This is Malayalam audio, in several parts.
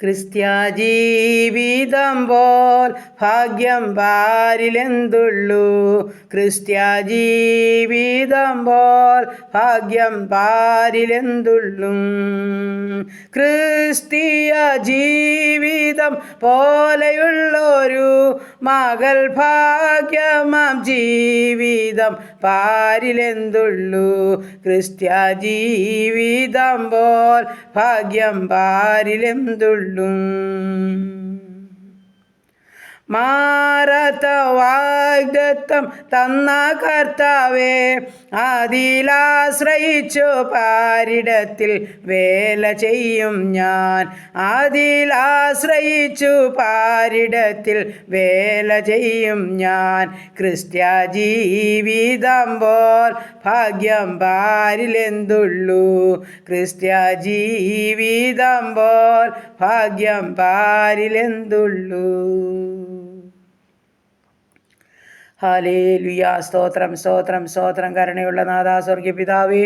ക്രിസ്ത്യ ജീവിതം പോൽ ഭാഗ്യം പാരിലെന്തുള്ളൂ. ക്രിസ്ത്യ ജീവിതം പോൽ ഭാഗ്യം പാരിലെന്തുള്ളും. ക്രിസ്തീയ ജീവിതം പോലെയുള്ളൊരു മകൾ ഭാഗ്യമാം ജീവിതം പാരിലെന്തുള്ളൂ. ക്രിസ്ത്യ ജീവിതം പോൽ ഭാഗ്യം പാരിലെന്തുള്ളൂ. മാറാത്ത വാഗ്ദത്തം തന്ന കർത്താവേ, അതിലാശ്രയിച്ചു പാരിടത്തിൽ വേല ചെയ്യും ഞാൻ. അതിലാശ്രയിച്ചു പാരിടത്തിൽ വേല ചെയ്യും ഞാൻ. ക്രിസ്ത്യ ജീവിതം പോൽ ഭാഗ്യം പാരിലെന്തുള്ളൂ. ക്രിസ്ത്യ ജീവിതം പോൽ ഭാഗ്യം പാരിലെന്തുള്ളൂ. ഹല്ലേലൂയ. സ്തോത്രം സ്തോത്രം സ്തോത്രം. കരുണയുള്ള നാഥാ, സ്വർഗീയ പിതാവേ,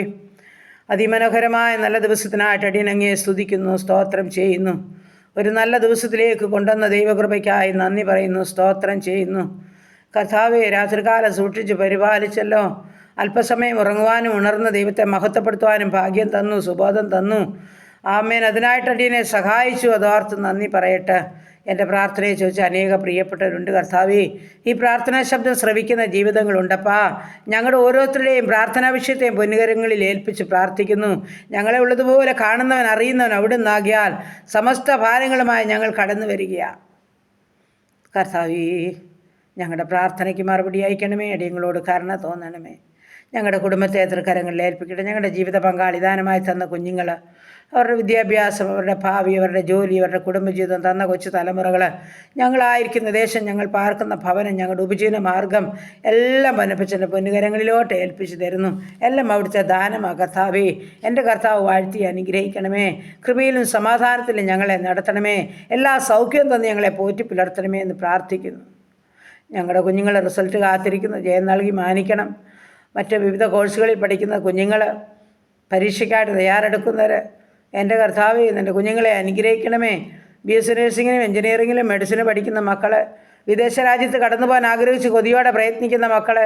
അതിമനോഹരമായ നല്ല ദിവസത്തിനായിട്ട് അടിയനങ്ങയെ സ്തുതിക്കുന്നു, സ്തോത്രം ചെയ്യുന്നു. ഒരു നല്ല ദിവസത്തിലേക്ക് കൊണ്ടുവന്ന ദൈവകൃപയ്ക്കായി നന്ദി പറയുന്നു, സ്തോത്രം ചെയ്യുന്നു. കർത്താവേ, രാത്രികാലം സൂക്ഷിച്ച് പരിപാലിച്ചല്ലോ. അല്പസമയം ഉറങ്ങുവാനും ഉണർന്ന ദൈവത്തെ മഹത്വപ്പെടുത്തുവാനും ഭാഗ്യം തന്നു, സുബോധം തന്നു. ആമേൻ. അതിനായിട്ട് അടിയനെ സഹായിച്ചു, അതോർത്ത് നന്ദി പറയട്ടെ. എൻ്റെ പ്രാർത്ഥനയെ ചോദിച്ച അനേക പ്രിയപ്പെട്ടവരുണ്ട് കർത്താവേ. ഈ പ്രാർത്ഥനാ ശബ്ദം ശ്രവിക്കുന്ന ജീവിതങ്ങളുണ്ടപ്പാ. ഞങ്ങളുടെ ഓരോരുത്തരുടെയും പ്രാർത്ഥനാ വിഷയത്തെയും പൊന്നുകരങ്ങളിൽ ഏൽപ്പിച്ച് പ്രാർത്ഥിക്കുന്നു. ഞങ്ങളെ ഉള്ളതുപോലെ കാണുന്നവൻ അറിയുന്നവൻ അവിടുന്നാകിയാൽ സമസ്ത ഭാരങ്ങളുമായി ഞങ്ങൾ കടന്നു വരികയാണ്. കർത്താവേ, ഞങ്ങളുടെ പ്രാർത്ഥനയ്ക്ക് മറുപടി അയക്കണമേ. അടിയങ്ങളോട് കരുണ തോന്നണമേ. ഞങ്ങളുടെ കുടുംബത്തെ തൃക്കരങ്ങളിൽ ഏൽപ്പിക്കട്ടെ. ഞങ്ങളുടെ ജീവിത പങ്കാളി ദാനമായി തന്ന കുഞ്ഞുങ്ങൾ, അവരുടെ വിദ്യാഭ്യാസം, അവരുടെ ഭാവി, അവരുടെ ജോലി, അവരുടെ കുടുംബജീവിതം, തന്ന കൊച്ചു തലമുറകൾ, ഞങ്ങളായിരിക്കുന്ന ദേശം, ഞങ്ങൾ പാർക്കുന്ന ഭവനം, ഞങ്ങളുടെ ഉപജീവന മാർഗം എല്ലാം വനപ്പച്ചൻ്റെ പൊന്നുകരങ്ങളിലോട്ട് ഏൽപ്പിച്ചു തരുന്നു. എല്ലാം അവിടുത്തെ ദാനമാണ് കർത്താവേ. എൻ്റെ കർത്താവ് വാഴ്ത്തി അനുഗ്രഹിക്കണമേ. കൃപയിലും സമാധാനത്തിലും ഞങ്ങളെ നടത്തണമേ. എല്ലാ സൗഖ്യവും തന്ന് ഞങ്ങളെ പോറ്റി പുലർത്തണമേ എന്ന് പ്രാർത്ഥിക്കുന്നു. ഞങ്ങളുടെ കുഞ്ഞുങ്ങളെ റിസൾട്ട് കാത്തിരിക്കുന്നു, ജയം നൽകി മാനിക്കണം. മറ്റ് വിവിധ കോഴ്സുകളിൽ പഠിക്കുന്ന കുഞ്ഞുങ്ങൾ, പരീക്ഷയ്ക്കായിട്ട് തയ്യാറെടുക്കുന്നവർ, എൻ്റെ കർത്താവേ, എൻ്റെ കുഞ്ഞുങ്ങളെ അനുഗ്രഹിക്കണമേ. BSc നഴ്സിങ്ങിനും എഞ്ചിനീയറിങ്ങിലും മെഡിസിന് പഠിക്കുന്ന മക്കൾ, വിദേശ രാജ്യത്ത് കടന്നു പോകാൻ ആഗ്രഹിച്ച് കൊതിയോടെ പ്രയത്നിക്കുന്ന മക്കൾ,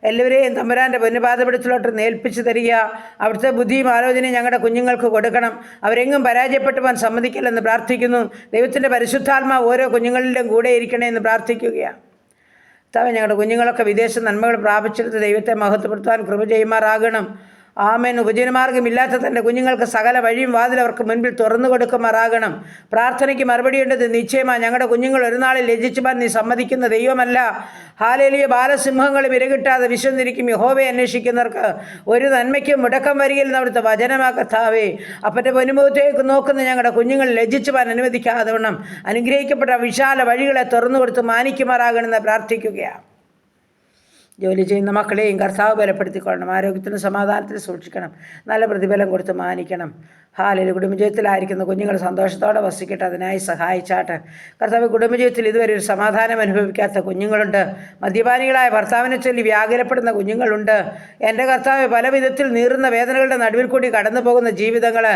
എല്ലാവരെയും തമ്പുരാൻ്റെ പൊന്നുപാദപിടിച്ചിലോട്ട് നേൽപ്പിച്ച് തരിക. അവിടുത്തെ ബുദ്ധിയും ആലോചനയും ഞങ്ങളുടെ കുഞ്ഞുങ്ങൾക്ക് കൊടുക്കണം. അവരെങ്ങും പരാജയപ്പെട്ടു പോകാൻ സമ്മതിക്കില്ലെന്ന് പ്രാർത്ഥിക്കുന്നു. ദൈവത്തിൻ്റെ പരിശുദ്ധാത്മാവ് ഓരോ കുഞ്ഞുങ്ങളിലും കൂടെ ഇരിക്കണേ എന്ന് പ്രാർത്ഥിക്കുകയാണ്. ഞങ്ങളുടെ കുഞ്ഞുങ്ങളൊക്കെ വിദേശ നന്മകൾ പ്രാപിച്ചെടുത്ത് ദൈവത്തെ മഹത്വപ്പെടുത്താൻ കൃപ ചെയ്യുമാറാകണം. ആമേൻ. ഉപജീവനമാർഗമില്ലാത്ത തൻ്റെ കുഞ്ഞുങ്ങൾക്ക് സകല വഴിയും വാതിൽ അവർക്ക് മുൻപിൽ തുറന്നു കൊടുക്കുമാറാകണം. പ്രാർത്ഥനയ്ക്ക് മറുപടിയുണ്ടത് നിശ്ചയമാണ്. ഞങ്ങളുടെ കുഞ്ഞുങ്ങൾ ഒരു നാളിൽ ലജ്ജിച്ചുവാൻ നീ സമ്മതിക്കുന്ന ദൈവമല്ല. ഹാലേലൂയ. ബാലസിംഹങ്ങൾ വിരകിട്ടാതെ വിശന്നിരിക്കും യഹോവയെ അന്വേഷിക്കുന്നവർക്ക് ഒരു നന്മയ്ക്കും മുടക്കം വരികയില്ലെന്ന് അവിടുത്തെ വചനമാ കർത്താവേ. അപ്പൻ്റെ പൊന്നുമുഖത്തേക്ക് നോക്കുന്ന ഞങ്ങളുടെ കുഞ്ഞുങ്ങൾ ലജ്ജിച്ചുവാൻ അനുവദിക്കാതെ വണ്ണം അനുഗ്രഹിക്കപ്പെട്ട വിശാല വഴികളെ തുറന്നു കൊടുത്ത് മാനിക്കുമാറാകണമെന്ന് പ്രാർത്ഥിക്കുകയാണ്. ജോലി ചെയ്യുന്ന മക്കളെയും കർത്താവ് ബലപ്പെടുത്തിക്കൊള്ളണം. ആരോഗ്യത്തിനും സമാധാനത്തിന് സൂക്ഷിക്കണം. നല്ല പ്രതിഫലം കൊടുത്ത് മാനിക്കണം. ഹാലിൽ കുടുംബജീവിതത്തിലായിരിക്കുന്ന കുഞ്ഞുങ്ങൾ സന്തോഷത്തോടെ വസിക്കട്ടെ. അതിനായി സഹായിച്ചാട്ടെ കർത്താവ്. കുടുംബജീവിതത്തിൽ ഇതുവരെ ഒരു സമാധാനം അനുഭവിക്കാത്ത കുഞ്ഞുങ്ങളുണ്ട്. മദ്യപാനികളായ ഭർത്താവിനെ ചൊല്ലി വ്യാകുലപ്പെടുന്ന കുഞ്ഞുങ്ങളുണ്ട്. എൻ്റെ കർത്താവ്, പല വിധത്തിൽ നീറുന്ന വേദനകളുടെ നടുവിൽ കൂടി കടന്നു പോകുന്ന ജീവിതങ്ങൾ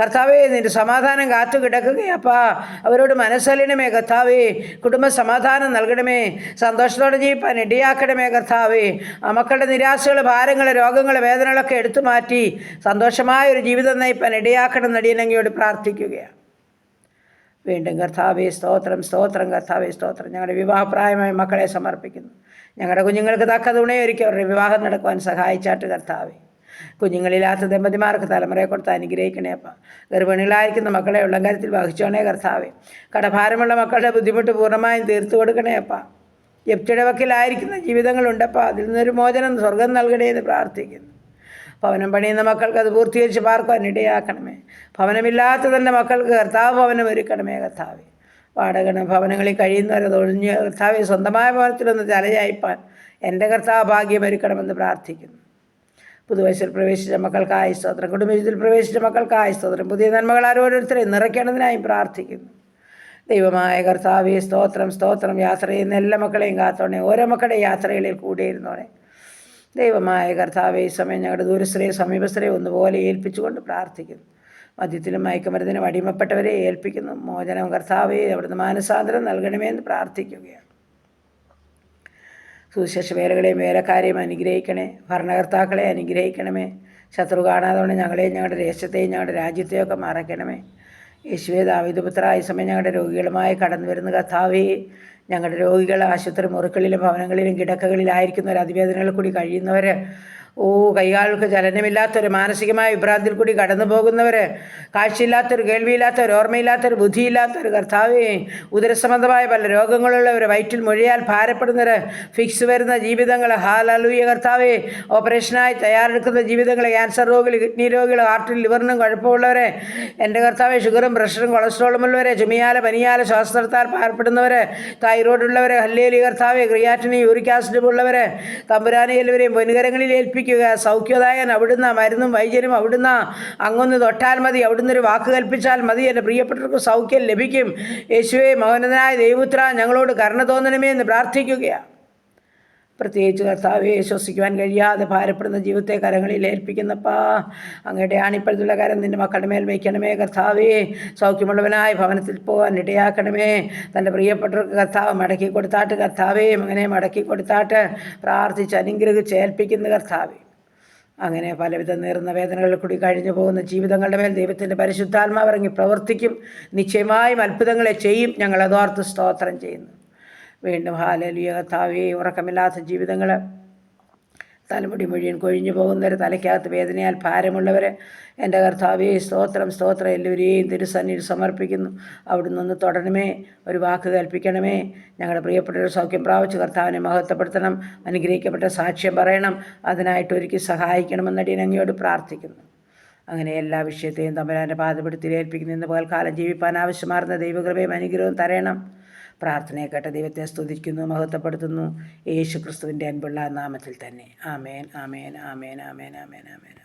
കർത്താവേ, നിൻ്റെ സമാധാനം കാത്തു കിടക്കുകയപ്പാ. അവരോട് മനസ്സലിയണമേ കർത്താവേ. കുടുംബ സമാധാനം നൽകണമേ. സന്തോഷത്തോടെ ജീവിപ്പാൻ ഇടയാക്കണമേ കർത്താവേ. മക്കളുടെ നിരാശകൾ, ഭാരങ്ങൾ, രോഗങ്ങൾ, വേദനകളൊക്കെ എടുത്തു മാറ്റി സന്തോഷമായൊരു ജീവിതം നയിപ്പാൻ ഇടയാക്കണം നടിയനങ്ങയോട് പ്രാർത്ഥിക്കുകയാണ്. വീണ്ടും കർത്താവേ സ്തോത്രം സ്തോത്രം. കർത്താവേ സ്തോത്രം. ഞങ്ങളുടെ വിവാഹപ്രായമായ മക്കളെ സമർപ്പിക്കുന്നു. ഞങ്ങളുടെ കുഞ്ഞുങ്ങൾക്ക് തക്ക തുണയൊരുക്കി അവരുടെ വിവാഹം നടക്കുവാൻ സഹായിച്ചാട്ട് കർത്താവേ. കുഞ്ഞുങ്ങളില്ലാത്ത ദമ്പതിമാർക്ക് തലമുറയെ കൊടുത്ത് അനുഗ്രഹിക്കണേ അപ്പ. ഗർഭിണികളായിരിക്കുന്ന മക്കളെ ഉള്ളംകരത്തിൽ വഹിച്ചോണേ കർത്താവേ. കടഭാരമുള്ള മക്കളുടെ ബുദ്ധിമുട്ട് പൂർണ്ണമായും തീർത്തു കൊടുക്കണേ അപ്പ. ജപ്തിയുടെ വക്കിലായിരിക്കുന്ന ജീവിതങ്ങളുണ്ടപ്പോൾ അതിൽ നിന്നൊരു മോചനം സ്വർഗം നൽകണേ എന്ന് പ്രാർത്ഥിക്കുന്നു. ഭവനം പണിയുന്ന മക്കൾക്ക് അത് പൂർത്തീകരിച്ച് പാർക്കുവാൻ ഇടയാക്കണമേ. ഭവനമില്ലാത്ത തന്നെ മക്കൾക്ക് കർത്താവ് ഭവനം ഒരുക്കണമേ കർത്താവേ. വാടക ഭവനങ്ങളിൽ കഴിയുന്നവരത് ഒഴിഞ്ഞ് കർത്താവെ സ്വന്തമായ ഭവനത്തിലൊന്ന് തലചായ്പാൻ എൻ്റെ കർത്താവ് ഭാഗ്യമൊരുക്കണമെന്ന് പ്രാർത്ഥിക്കുന്നു. പുതുവയസ്സിൽ പ്രവേശിച്ച മക്കൾക്കായി സ്തോത്രം. കുടുംബജീവിതത്തിൽ പ്രവേശിച്ച മക്കൾക്കായി സ്തോത്രം. പുതിയ നന്മകൾ ഓരോരുത്തരെയും നിറയ്ക്കണതിനായി പ്രാർത്ഥിക്കുന്നു. ദൈവമായ കർത്താവേ സ്തോത്രം സ്തോത്രം. യാത്ര ചെയ്യുന്ന എല്ലാ മക്കളെയും കാത്തോണേ. ഓരോ മക്കളുടെ യാത്രകളിൽ കൂടെ ഇരുന്നോണേ. ദൈവമായ കർത്താവേ, ഈ സമയം ഞങ്ങളുടെ ദൂരസ്ഥരെയും സമീപസ്ഥരെയും ഒന്നുപോലെ ഏൽപ്പിച്ചുകൊണ്ട് പ്രാർത്ഥിക്കുന്നു. മദ്യത്തിലും മയക്കുമരുന്നിനും അടിമപ്പെട്ടവരെ ഏൽപ്പിക്കുന്നു. മോചനം കർത്താവേ, അവിടുന്ന് മാനസാന്തരം നൽകണമേ എന്ന് പ്രാർത്ഥിക്കുകയാണ്. സുവിശേഷ വേലകളെയും വേലക്കാരെയും അനുഗ്രഹിക്കണേ. ഭരണകർത്താക്കളെ അനുഗ്രഹിക്കണമേ. ശത്രു കാണാതെ ഞങ്ങളെയും ഞങ്ങളുടെ ദേശത്തെയും ഞങ്ങളുടെ രാജ്യത്തെയൊക്കെ മറയ്ക്കണമേ. യേശുവേ, ദാവീദുപുത്ര, ഈ സമയം ഞങ്ങളുടെ രോഗികളുമായി കടന്നു വരുന്ന കർത്താവേ, ഞങ്ങളുടെ രോഗികൾ ആശുപത്രി മുറികളിലും ഭവനങ്ങളിലും കിടക്കകളിലായിരിക്കുന്നവർ, അതിവേദനകളിൽ കൂടി കഴിയുന്നവർ, കൈകാലുകൾക്ക് ചലനമില്ലാത്തവർ, മാനസികമായ വിഭ്രാന്തിയിൽ കൂടി കടന്നു പോകുന്നവർ, കാഴ്ചയില്ലാത്തവർ, കേൾവിയില്ലാത്തവർ, ഓർമ്മയില്ലാത്തവർ, ബുദ്ധിയില്ലാത്തവർ, കർത്താവേ, ഉദരസംബന്ധമായ പല രോഗങ്ങളുള്ളവർ, വയറ്റിൽ മൊഴിയാൽ ഭാരപ്പെടുന്നവർ, ഫിക്സ് വരുന്ന ജീവിതങ്ങൾ, ഹല്ലേലൂയ കർത്താവേ, ഓപ്പറേഷനായി തയ്യാറെടുക്കുന്ന ജീവിതങ്ങൾ, ക്യാൻസർ രോഗികൾ, കിഡ്നി രോഗികൾ, ഹാർട്ടിൽ ലിവറിനും കുഴപ്പമുള്ളവരെ, എൻ്റെ കർത്താവേ, ഷുഗറും പ്രഷറും കൊളസ്ട്രോളും ഉള്ളവരെ, ചുമയാല പനിയാല ശ്വാസത്താൽ ഭാരപ്പെടുന്നവർ, തൈറോയ്ഡുള്ളവർ, ഹല്ലേലൂയ കർത്താവേ, ക്രിയാറ്റിനും യൂറിക് ആസിഡും ഉള്ളവർ, തമ്പുരാനെ എല്ലാവരെയും പൊന്നുകരങ്ങളിൽ ഏൽപ്പിക്കുക. സൗഖ്യദായകൻ അവിടുന്ന്, മരുന്നും വൈദ്യനും അവിടുന്ന്. അങ്ങൊന്ന് തൊട്ടാൽ മതി, അവിടുന്ന് ഒരു വാക്ക് കൽപ്പിച്ചാൽ മതി, എൻ്റെ പ്രിയപ്പെട്ടവർക്ക് സൗഖ്യം ലഭിക്കും. യേശുവേ, മൗനതനായ ദൈവപുത്ര, ഞങ്ങളോട് കരുണ തോന്നണമേ എന്ന് പ്രാർത്ഥിക്കുകയാണ്. പ്രത്യേകിച്ച് കർത്താവെ, ശ്വസിക്കുവാൻ കഴിയാതെ ഭാരപ്പെടുന്ന ജീവിതത്തെ കരങ്ങളിൽ ഏൽപ്പിക്കുന്നപ്പാ, അങ്ങയുടെ ആണിപ്പഴുതുള്ള കരം നിൻ്റെ മക്കളുടെ മേൽ വയ്ക്കണമേ. കർത്താവേ, സൗഖ്യമുള്ളവനായ ഭവനത്തിൽ പോകാൻ ഇടയാക്കണമേ. തൻ്റെ പ്രിയപ്പെട്ടവർക്ക് കർത്താവ് മടക്കി കൊടുത്താട്ട്, കർത്താവേ, അങ്ങനെ മടക്കി കൊടുത്താട്ട് പ്രാർത്ഥിച്ച് അനുഗ്രഹിച്ച് ഏൽപ്പിക്കുന്ന കർത്താവേ, അങ്ങനെ പലവിധ നേർന്ന വേദനകളിൽ കൂടി കഴിഞ്ഞു പോകുന്ന ജീവിതങ്ങളുടെ മേൽ ദൈവത്തിൻ്റെ പരിശുദ്ധാത്മാവ് ഇറങ്ങി പ്രവർത്തിക്കും. നിശ്ചയമായും അത്ഭുതങ്ങളെ ചെയ്യും. ഞങ്ങളതോർത്ത് സ്തോത്രം ചെയ്യുന്നു. വീണ്ടും ഹല്ലേലൂയ കർത്താവേ, ഉറക്കമില്ലാത്ത ജീവിതങ്ങൾ, തലമുടി മുഴുവൻ കൊഴിഞ്ഞു പോകുന്നവർ, തലയ്ക്കകത്ത് വേദനയാൽ ഭാരമുള്ളവർ, എൻ്റെ കർത്താവേ, സ്തോത്രം സ്തോത്രം, എല്ലാവരെയും തിരുസന്നിധിയിൽ സമർപ്പിക്കുന്നു. അവിടുന്ന് ഒന്ന് തൊടണമേ, ഒരു വാക്ക് കൽപ്പിക്കണമേ. ഞങ്ങളുടെ പ്രിയപ്പെട്ടവർ സൗഖ്യം പ്രാപിച്ച് കർത്താവിനെ മഹത്വപ്പെടുത്തണം, അനുഗ്രഹിക്കപ്പെട്ട സാക്ഷ്യം പറയണം, അതിനായിട്ട് ഒരുക്കി സഹായിക്കണമെന്നടിയൻ അങ്ങയോട് പ്രാർത്ഥിക്കുന്നു. അങ്ങനെ എല്ലാ വിഷയത്തെയും തമ്പുരാൻ്റെ പാദപീഠത്തിൽ ഏൽപ്പിക്കുന്നു. ഇന്ന് പകൽക്കാലം ജീവിപ്പാൻ ആവശ്യമാർന്ന ദൈവകൃപയും അനുഗ്രഹവും തരണം. പ്രാർത്ഥനയെ കേട്ട ദൈവത്തെ സ്തുതിക്കുന്നു, മഹത്വപ്പെടുത്തുന്നു. യേശു ക്രിസ്തുവിൻ്റെ അൻപുള്ള നാമത്തിൽ തന്നെ. ആമേൻ, ആമേൻ, ആമേൻ, ആമേൻ, ആമേൻ, ആമേൻ.